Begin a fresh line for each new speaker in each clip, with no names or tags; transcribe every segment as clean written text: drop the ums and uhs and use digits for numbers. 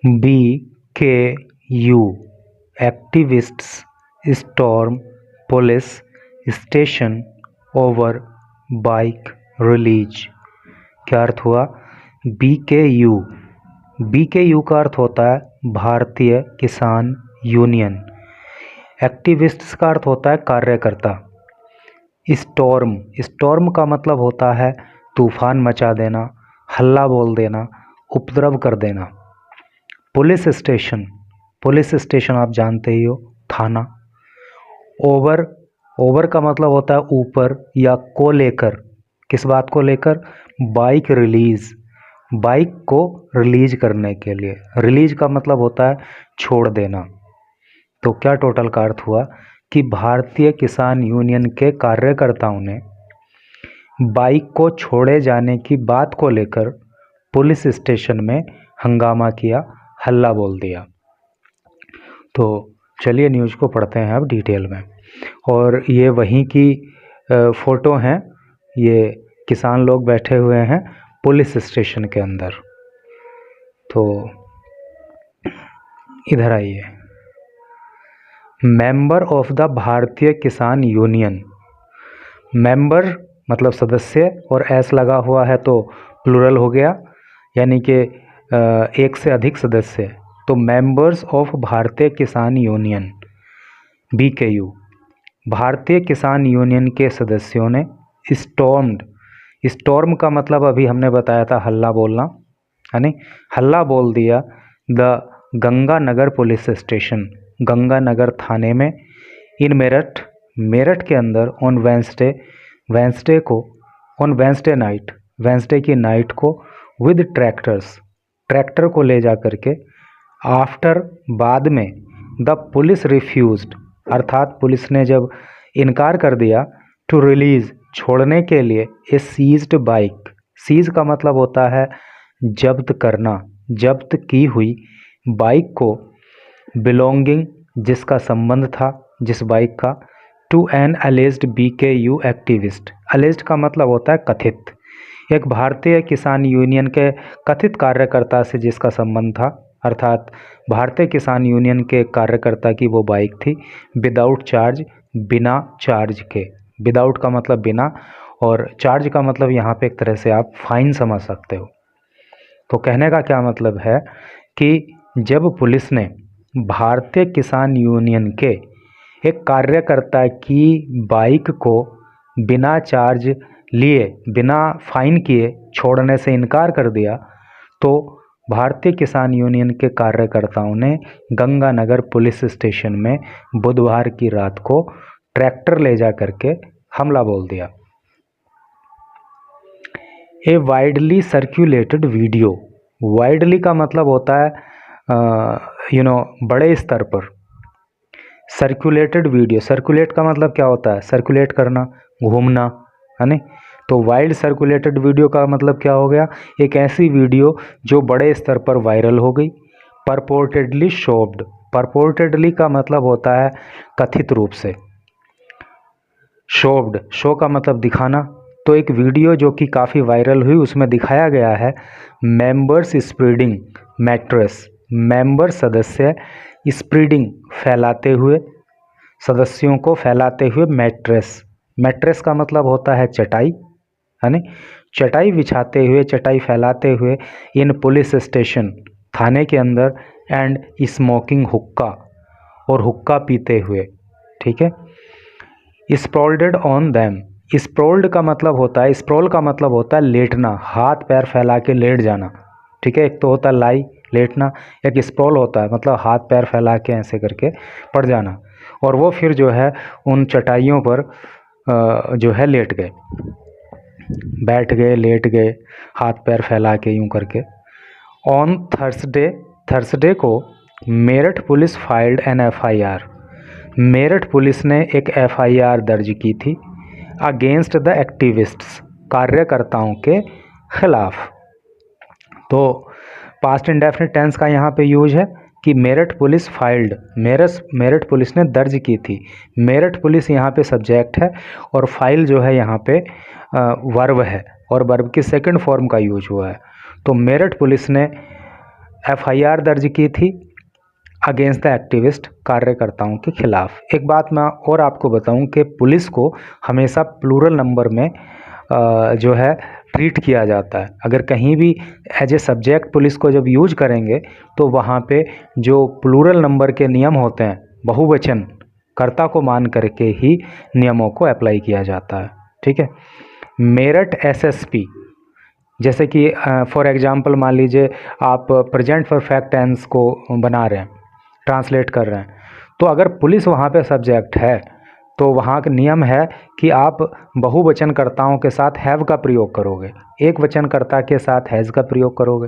BKU activists storm police station over bike release. क्या अर्थ हुआ? BKU, BKU का अर्थ होता है भारतीय किसान यूनियन। एक्टिविस्ट्स का अर्थ होता है कार्यकर्ता। स्टॉर्म, स्टॉर्म का मतलब होता है तूफान मचा देना, हल्ला बोल देना, उपद्रव कर देना। पुलिस स्टेशन, पुलिस स्टेशन आप जानते ही हो, थाना। ओवर, ओवर का मतलब होता है ऊपर या को लेकर। किस बात को लेकर? बाइक रिलीज, बाइक को रिलीज करने के लिए। रिलीज का मतलब होता है छोड़ देना। तो क्या टोटल का अर्थ हुआ कि भारतीय किसान यूनियन के कार्यकर्ताओं ने बाइक को छोड़े जाने की बात को लेकर पुलिस स्टेशन में हंगामा किया, हल्ला बोल दिया। तो चलिए न्यूज़ को पढ़ते हैं अब डिटेल में। और ये वहीं की फ़ोटो हैं, ये किसान लोग बैठे हुए हैं पुलिस स्टेशन के अंदर। तो इधर आइए। मेंबर ऑफ द भारतीय किसान यूनियन, मेंबर मतलब सदस्य और एस लगा हुआ है तो प्लूरल हो गया, यानी कि एक से अधिक सदस्य। तो मेंबर्स ऑफ भारतीय किसान यूनियन BKU, भारतीय किसान यूनियन के सदस्यों ने स्टॉर्म्ड, स्टॉर्म का मतलब अभी हमने बताया था हल्ला बोलना, यानी हल्ला बोल दिया the Ganganagar police station, Ganganagar थाने में, इन मेरठ, मेरठ के अंदर ऑन वेंसडे, वेंसडे को, ऑन वेंसडे नाइट, वेंसडे की नाइट को विद ट्रैक्टर्स, ट्रैक्टर को ले जा करके, आफ्टर बाद में, द पुलिस रिफ्यूज्ड, अर्थात पुलिस ने जब इनकार कर दिया, टू रिलीज, छोड़ने के लिए, ए सीज्ड बाइक, सीज का मतलब होता है जब्त करना, जब्त की हुई बाइक को, बिलोंगिंग जिसका संबंध था, जिस बाइक का, to an alleged BKU activist, alleged का मतलब होता है कथित, एक भारतीय किसान यूनियन के कथित कार्यकर्ता से जिसका संबंध था, अर्थात भारतीय किसान यूनियन के कार्यकर्ता की वो बाइक थी, विदाउट चार्ज, बिना चार्ज के, विदाउट का मतलब बिना और चार्ज का मतलब यहाँ पे एक तरह से आप फाइन समझ सकते हो। तो कहने का क्या मतलब है कि जब पुलिस ने भारतीय किसान यूनियन के एक कार्यकर्ता की बाइक को बिना चार्ज लिए, बिना फाइन किए छोड़ने से इनकार कर दिया, तो भारतीय किसान यूनियन के कार्यकर्ताओं ने गंगानगर पुलिस स्टेशन में बुधवार की रात को ट्रैक्टर ले जा करके हमला बोल दिया। ए वाइडली सर्क्यूलेटेड वीडियो, वाइडली का मतलब होता है बड़े स्तर पर, सर्कुलेटेड वीडियो, सर्कुलेट का मतलब क्या होता है? सर्कुलेट करना, घूमना, है नहीं? तो वाइड सर्कुलेटेड वीडियो का मतलब क्या हो गया? एक ऐसी वीडियो जो बड़े स्तर पर वायरल हो गई। परपोर्टेडली शोव्ड, परपोर्टेडली का मतलब होता है कथित रूप से, शोव्ड, शो का मतलब दिखाना। तो एक वीडियो जो कि काफ़ी वायरल हुई, उसमें दिखाया गया है मेंबर्स स्प्रेडिंग मैट्रेस, मेंबर सदस्य स्प्रेडिंग फैलाते हुए, सदस्यों को फैलाते हुए मैट्रेस, मैट्रेस का मतलब होता है चटाई, है नहीं? चटाई बिछाते हुए, चटाई फैलाते हुए इन पुलिस स्टेशन, थाने के अंदर, एंड स्मोकिंग हुक्का, और हुक्का पीते हुए, ठीक है। स्प्रोल्डेड ऑन दैम, स्प्रोल्ड का मतलब होता है, स्प्रोल का मतलब होता है लेटना, हाथ पैर फैला के लेट जाना, ठीक है। एक तो होता है लाई, लेटना, एक स्प्रोल होता है मतलब हाथ पैर फैला के ऐसे करके पड़ जाना, और वो फिर जो है उन चटाइयों पर जो है लेट गए, बैठ गए, लेट गए, हाथ पैर फैला के यूं करके। ऑन थर्सडे, थर्सडे को Meerut police filed an FIR, Meerut police ने एक FIR दर्ज की थी अगेंस्ट द एक्टिविस्ट्स, कार्यकर्ताओं के खिलाफ। तो पास्ट इंडेफिनिट टेंस का यहाँ पे यूज है कि Meerut police filed, Meerut police ने दर्ज की थी, मेरठ पुलिस यहाँ पे सब्जेक्ट है और फाइल जो है यहाँ पे वर्ब है, और वर्ब की सेकंड फॉर्म का यूज हुआ है। तो मेरठ पुलिस ने एफआईआर दर्ज की थी अगेंस्ट द एक्टिविस्ट, कार्यकर्ताओं के खिलाफ। एक बात मैं और आपको बताऊं कि पुलिस को हमेशा प्लूरल नंबर में जो है ट्रीट किया जाता है। अगर कहीं भी एज ए सब्जेक्ट पुलिस को जब यूज करेंगे तो वहाँ पे जो प्लूरल नंबर के नियम होते हैं, बहुवचन कर्ता को मान करके ही नियमों को अप्लाई किया जाता है। ठीक है। मेरठ एसएसपी, जैसे कि फॉर एग्जांपल मान लीजिए आप प्रेजेंट परफेक्ट टेंस को बना रहे हैं, ट्रांसलेट कर रहे हैं, तो अगर पुलिस वहाँ पे सब्जेक्ट है तो वहाँ का नियम है कि आप बहुवचनकर्ताओं के साथ हैव का प्रयोग करोगे, एक वचनकर्ता के साथ हैज़ का प्रयोग करोगे,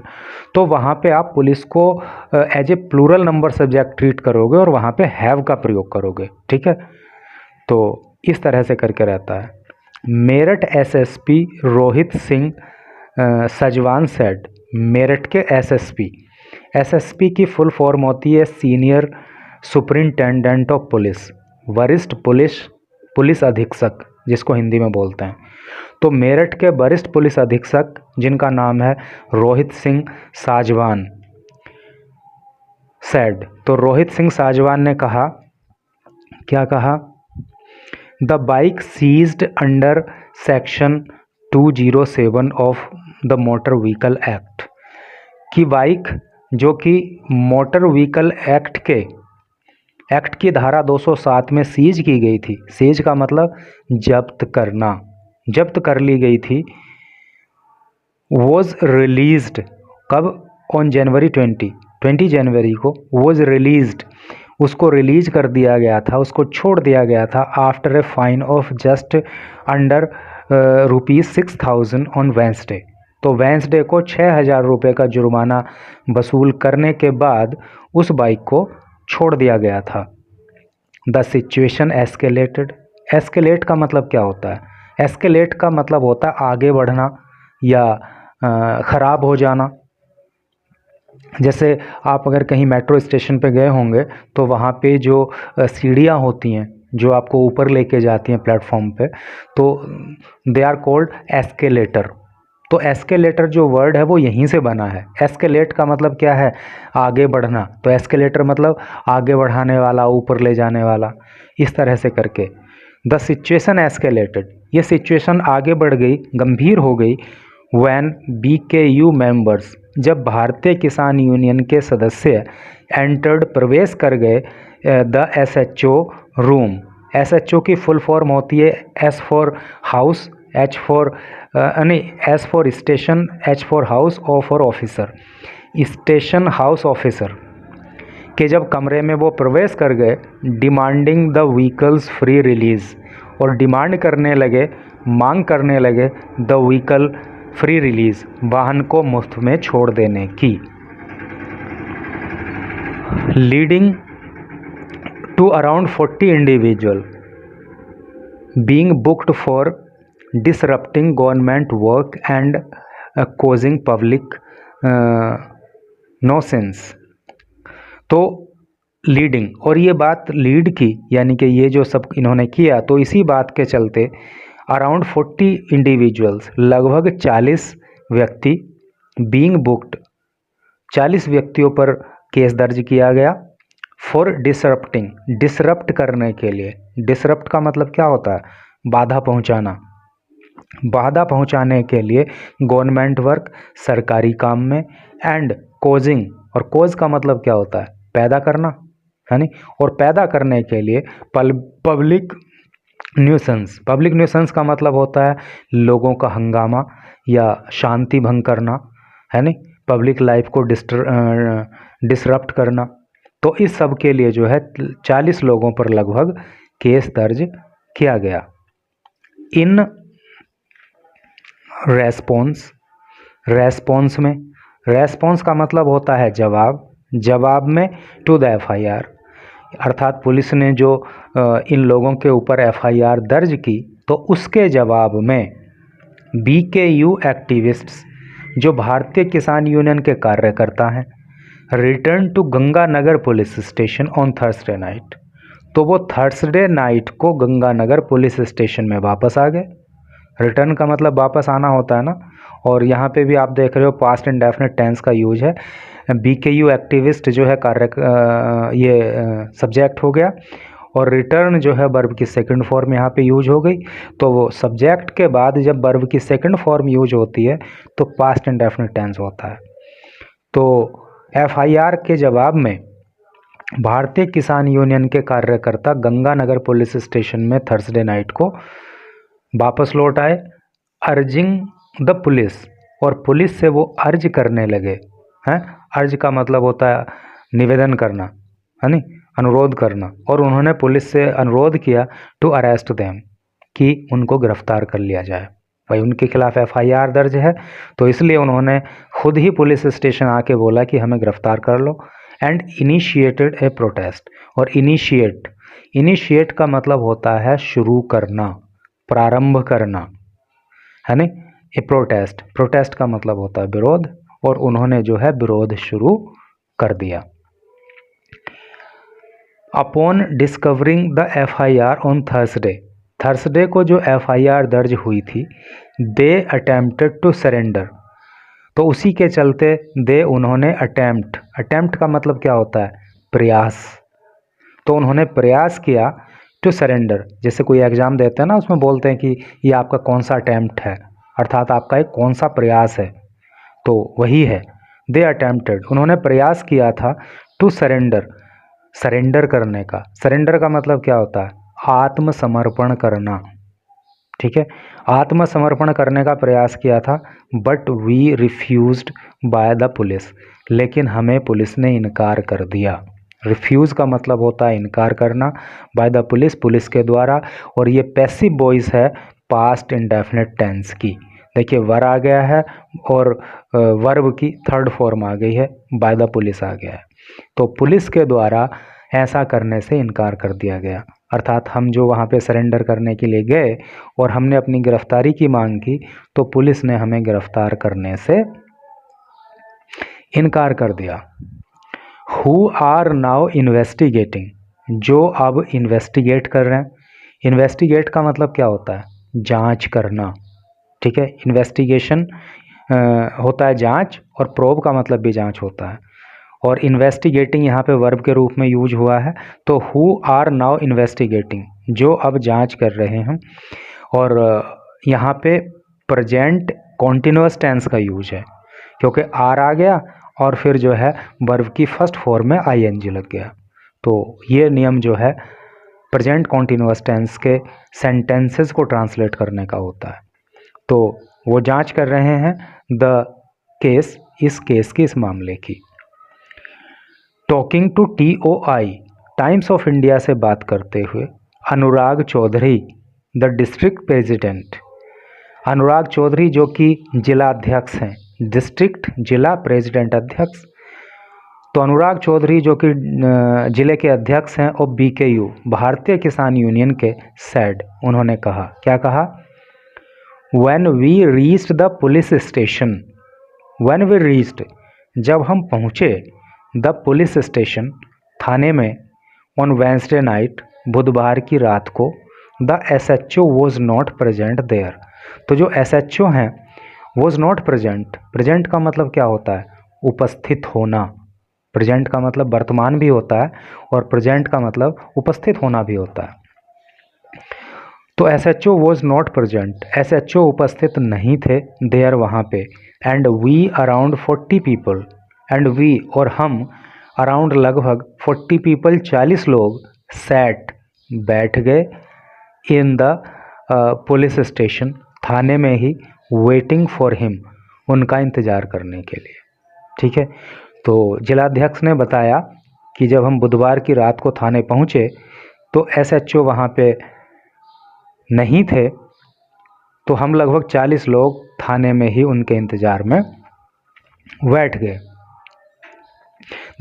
तो वहाँ पे आप पुलिस को as a plural number subject treat करोगे और वहाँ पे हैव का प्रयोग करोगे। ठीक है। तो इस तरह से करके रहता है। मेरठ एसएसपी रोहित सिंह सजवान सेड, मेरठ के एसएसपी की फुल फॉर्म होती है सीनियर सुपरिंटेंडेंट ऑफ पुलिस, वरिष्ठ पुलिस अधीक्षक जिसको हिंदी में बोलते हैं। तो मेरठ के वरिष्ठ पुलिस अधीक्षक जिनका नाम है रोहित सिंह साजवान सेड, तो रोहित सिंह साजवान ने कहा, क्या कहा, the bike seized under section 207 of the motor vehicle act, कि बाइक जो कि मोटर व्हीकल एक्ट की धारा 207 में सीज की गई थी, सीज का मतलब जब्त करना, जब्त कर ली गई थी, वॉज रिलीज्ड, कब, ऑन जनवरी 20 जनवरी को वॉज रिलीज्ड, उसको रिलीज कर दिया गया था, उसको छोड़ दिया गया था, after a fine of just under ₹6,000 on Wednesday, तो वेंसडे को 6,000 रुपये का जुर्माना वसूल करने के बाद उस बाइक को छोड़ दिया गया था। द सिचुएशन एस्केलेटेड, एस्केलेट का मतलब क्या होता है, एस्केलेट का मतलब होता है आगे बढ़ना या ख़राब हो जाना। जैसे आप अगर कहीं मेट्रो स्टेशन पे गए होंगे तो वहाँ पे जो सीढ़ियाँ होती हैं जो आपको ऊपर लेके जाती हैं प्लेटफॉर्म पे, तो दे आर कॉल्ड एस्केलेटर। तो एस्केलेटर जो वर्ड है वो यहीं से बना है। एस्केलेट का मतलब क्या है, आगे बढ़ना, तो एस्केलेटर मतलब आगे बढ़ाने वाला, ऊपर ले जाने वाला, इस तरह से करके। द सिचुएशन एस्केलेटेड, ये सिचुएशन आगे बढ़ गई, गंभीर हो गई, व्हेन BKU मेंबर्स, जब भारतीय किसान यूनियन के सदस्य एंटर्ड, प्रवेश कर गए द SHO रूम, SHO की फुल फॉर्म होती है S for house, H for S for station, H for house, O for officer, station house officer के जब कमरे में वो प्रवेश कर गए, demanding the vehicles free release, और डिमांड करने लगे, मांग करने लगे, द व्हीकल फ्री रिलीज़, वाहन को मुफ्त में छोड़ देने की, leading to around 40 individual being booked for disrupting government work and causing public nuisance. तो लीडिंग, और ये बात लीड की, यानी कि ये जो सब इन्होंने किया, तो इसी बात के चलते अराउंड 40 इंडिविजुअल्स, लगभग 40 व्यक्ति, बीइंग बुक्ड, 40 व्यक्तियों पर केस दर्ज किया गया, फॉर डिसरप्टिंग, डिसरप्ट करने के लिए। डिसरप्ट का मतलब क्या होता है, बाधा पहुंचाना, बाधा पहुंचाने के लिए गवर्नमेंट वर्क, सरकारी काम में, एंड कॉजिंग, और कॉज का मतलब क्या होता है, पैदा करना, है नी, और पैदा करने के लिए पब्लिक न्यूसेंस, पब्लिक न्यूसेंस का मतलब होता है लोगों का हंगामा या शांति भंग करना, है नी, पब्लिक लाइफ को डिसरप्ट करना। तो इस सब के लिए जो है 40 लोगों पर लगभग केस दर्ज किया गया। इन रेस्पॉन्स, रेस्पॉन्स में, रेस्पॉन्स का मतलब होता है जवाब, जवाब में टू द FIR, अर्थात पुलिस ने जो इन लोगों के ऊपर FIR दर्ज की, तो उसके जवाब में BKU एक्टिविस्ट्स, जो भारतीय किसान यूनियन के कार्यकर्ता हैं, return to Ganganagar police station on Thursday night, तो वो थर्सडे नाइट को गंगानगर पुलिस स्टेशन में वापस आ गए। रिटर्न का मतलब वापस आना होता है ना, और यहाँ पे भी आप देख रहे हो पास्ट इंडेफिनिट टेंस का यूज है, BKU एक्टिविस्ट जो है ये सब्जेक्ट हो गया, और रिटर्न जो है वर्ब की सेकंड फॉर्म यहाँ पे यूज हो गई। तो वो सब्जेक्ट के बाद जब वर्ब की सेकंड फॉर्म यूज होती है तो पास्ट इंडेफिनिट टेंस होता है। तो FIR के जवाब में भारतीय किसान यूनियन के कार्यकर्ता गंगानगर पुलिस स्टेशन में थर्सडे नाइट को वापस लौट आए, अर्जिंग द पुलिस, और पुलिस से वो अर्ज करने लगे हैं। अर्ज का मतलब होता है निवेदन करना, है नी, अनुरोध करना, और उन्होंने पुलिस से अनुरोध किया टू अरेस्ट देम, कि उनको गिरफ्तार कर लिया जाए। भाई उनके खिलाफ FIR दर्ज है, तो इसलिए उन्होंने खुद ही पुलिस स्टेशन आके बोला कि हमें गिरफ्तार कर लो, एंड इनिशिएटेड ए प्रोटेस्ट। और इनिशिएट का मतलब होता है शुरू करना, प्रारंभ करना, है नी। ए प्रोटेस्ट का मतलब होता है विरोध, और उन्होंने जो है विरोध शुरू कर दिया। Upon discovering the FIR on Thursday को जो FIR दर्ज हुई थी, दे अटेम्प्टेड टू सरेंडर। तो उसी के चलते उन्होंने अटेम्प्ट का मतलब क्या होता है, प्रयास। तो उन्होंने प्रयास किया टू सरेंडर। जैसे कोई एग्ज़ाम देते हैं ना, उसमें बोलते हैं कि ये आपका कौन सा अटेम्प्ट है, अर्थात आपका एक कौन सा प्रयास है, तो वही है दे अटेम्प्टेड। उन्होंने प्रयास किया था टू सरेंडर करने का। सरेंडर का मतलब क्या होता है, आत्मसमर्पण करना, ठीक है, आत्मसमर्पण करने का प्रयास किया था। But we refused by the police, लेकिन हमें पुलिस ने इनकार कर दिया। रिफ्यूज़ का मतलब होता है इनकार करना, बाय द पुलिस के द्वारा। और ये पैसिव वॉइस है पास्ट इंडेफिनिट टेंस की। देखिए वर आ गया है और वर्ब की थर्ड फॉर्म आ गई है, बाय द पुलिस आ गया है। तो पुलिस के द्वारा ऐसा करने से इनकार कर दिया गया, अर्थात हम जो वहाँ पे सरेंडर करने के लिए गए और हमने अपनी गिरफ्तारी की मांग की, तो पुलिस ने हमें गिरफ्तार करने से इनकार कर दिया। हु आर नाउ इन्वेस्टिगेटिंग, जो अब इन्वेस्टिगेट कर रहे हैं। इन्वेस्टिगेट का मतलब क्या होता है, जांच करना, ठीक है। इन्वेस्टिगेशन होता है जांच, और प्रोब का मतलब भी जांच होता है। और इन्वेस्टिगेटिंग यहाँ पे वर्ब के रूप में यूज हुआ है। तो हु आर नाउ इन्वेस्टिगेटिंग, जो अब जांच कर रहे हैं। और यहाँ पे प्रेजेंट कॉन्टिन्यूअस टेंस का यूज है, क्योंकि आर आ गया और फिर जो है वर्ब की फर्स्ट फॉर्म में ING लग गया। तो ये नियम जो है प्रेजेंट कॉन्टिन्यूअस टेंस के सेंटेंसेस को ट्रांसलेट करने का होता है। तो वो जांच कर रहे हैं द केस, इस केस की, इस मामले की। Talking to TOI, Times of India से बात करते हुए Anurag Chaudhary, the district president. Anurag Chaudhary जो कि जिला अध्यक्ष हैं, डिस्ट्रिक्ट जिला प्रेसिडेंट अध्यक्ष। तो अनुराग चौधरी जो कि जिले के अध्यक्ष हैं और BKU भारतीय किसान यूनियन के सेड, उन्होंने कहा, क्या कहा, when we reached the police station, when we reached, जब हम पहुँचे, द पुलिस स्टेशन, थाने में, ऑन वेंसडे नाइट, बुधवार की रात को, the SHO was not present there. तो जो SHO हैं वॉज नॉट प्रेजेंट, प्रेजेंट का मतलब क्या होता है, उपस्थित होना। प्रेजेंट का मतलब वर्तमान भी होता है और प्रेजेंट का मतलब उपस्थित होना भी होता है। तो SHO was not present, SHO उपस्थित नहीं थे देयर, वहाँ पे। And we around 40 people, and we और हम, अराउंड लगभग 40 पीपल 40 लोग, सैट बैठ गए, इन द पुलिस स्टेशन, थाने में ही, वेटिंग फॉर हिम, उनका इंतज़ार करने के लिए, ठीक है। तो जिलाध्यक्ष ने बताया कि जब हम बुधवार की रात को थाने पहुँचे तो SHO वहाँ पे नहीं थे, तो हम लगभग 40 लोग थाने में ही उनके इंतज़ार में बैठ गए।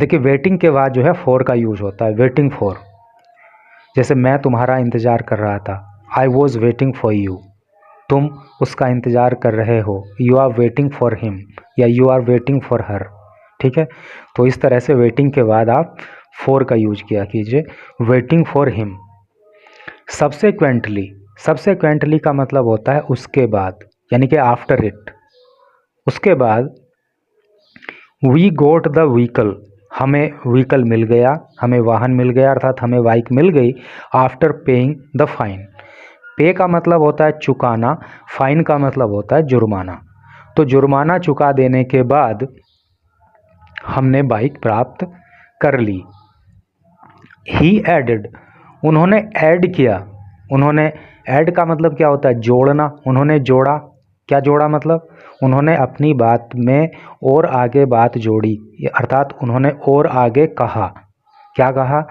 देखिए वेटिंग के बाद जो है फॉर का यूज होता है, वेटिंग फॉर। जैसे मैं तुम्हारा इंतज़ार कर रहा था, I was waiting for you, तुम उसका इंतज़ार कर रहे हो, you are waiting for him या you are waiting for her, ठीक है। तो इस तरह से वेटिंग के बाद आप फॉर का यूज किया कीजिए, वेटिंग फॉर हिम। सब्सेक्वेंटली का मतलब होता है उसके बाद, यानी कि आफ्टर इट, उसके बाद वी गोट द व्हीकल, हमें व्हीकल मिल गया, हमें वाहन मिल गया, अर्थात हमें बाइक मिल गई। आफ्टर पेइंग द फाइन, पे का मतलब होता है चुकाना, फाइन का मतलब होता है जुर्माना। तो जुर्माना चुका देने के बाद हमने बाइक प्राप्त कर ली। ही एडेड, उन्होंने ऐड किया, उन्होंने, ऐड का मतलब क्या होता है जोड़ना, उन्होंने जोड़ा। क्या जोड़ा मतलब उन्होंने अपनी बात में और आगे बात जोड़ी, अर्थात उन्होंने और आगे कहा। क्या कहा?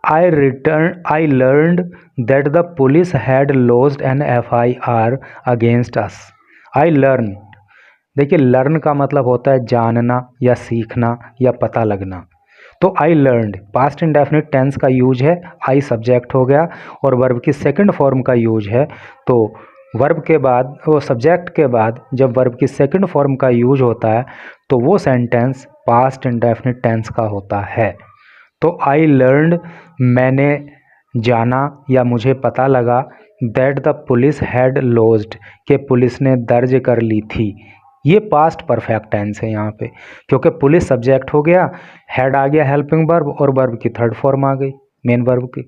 I learned that the police had lodged an FIR against us. I learn, देखिए लर्न का मतलब होता है जानना या सीखना या पता लगना। तो I learned past indefinite tense का यूज है, आई सब्जेक्ट हो गया और वर्ब की सेकंड फॉर्म का यूज है। तो वर्ब के बाद, वो सब्जेक्ट के बाद जब वर्ब की सेकंड फॉर्म का यूज होता है तो वो सेंटेंस पास्ट इंडेफिनिट टेंस का होता है। तो आई लर्नड, मैंने जाना या मुझे पता लगा, that the police had lodged, के पुलिस ने दर्ज कर ली थी। ये पास्ट परफेक्ट टेंस है यहाँ पे, क्योंकि पुलिस सब्जेक्ट हो गया, हैड आ गया हेल्पिंग वर्ब और वर्ब की थर्ड फॉर्म आ गई मेन वर्ब की।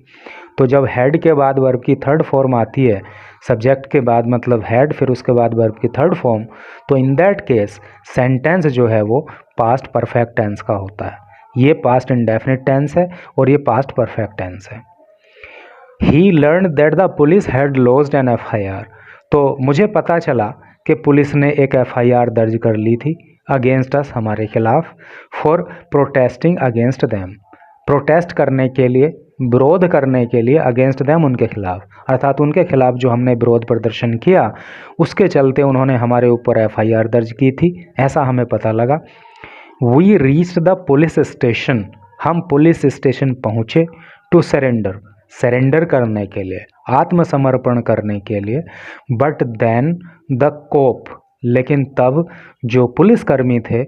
तो जब हेड के बाद वर्ब की थर्ड फॉर्म आती है, सब्जेक्ट के बाद मतलब हेड, फिर उसके बाद वर्ब की थर्ड फॉर्म, तो इन दैट केस सेंटेंस जो है वो पास्ट परफेक्ट टेंस का होता है। ये पास्ट इंडेफिनिट टेंस है और ये पास्ट परफेक्ट टेंस है। He learn that the police had lodged an FIR, तो मुझे पता चला कि पुलिस ने एक FIR दर्ज कर ली थी अगेंस्ट अस, हमारे खिलाफ, for protesting against them, protest करने के लिए, विरोध करने के लिए, अगेंस्ट देम उनके खिलाफ, अर्थात उनके खिलाफ जो हमने विरोध प्रदर्शन किया उसके चलते उन्होंने हमारे ऊपर FIR दर्ज की थी, ऐसा हमें पता लगा। We reached the police station, हम पुलिस स्टेशन पहुँचे, टू सरेंडर, सरेंडर करने के लिए, आत्मसमर्पण करने के लिए। बट देन द कोप, लेकिन तब जो पुलिसकर्मी थे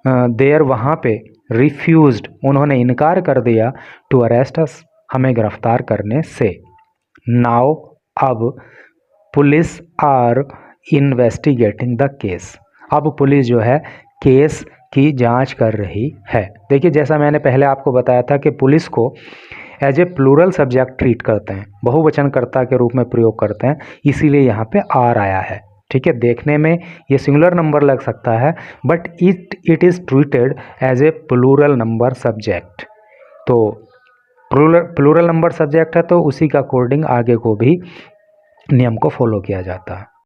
देयर, वहाँ पे, रिफ्यूज्ड, उन्होंने इनकार कर दिया, टू अरेस्ट अस, हमें गिरफ्तार करने से। नाउ, अब, police are investigating the case, अब पुलिस जो है केस की जांच कर रही है। देखिए जैसा मैंने पहले आपको बताया था कि पुलिस को as a plural subject treat करते हैं, बहुवचनकर्ता के रूप में प्रयोग करते हैं, इसीलिए यहाँ पे आर आया है। ठीक है, देखने में ये सिंगुलर नंबर लग सकता है but it is treated as a plural number subject. तो प्लूरल नंबर सब्जेक्ट है तो उसी का अकॉर्डिंग आगे को भी नियम को फॉलो किया जाता है।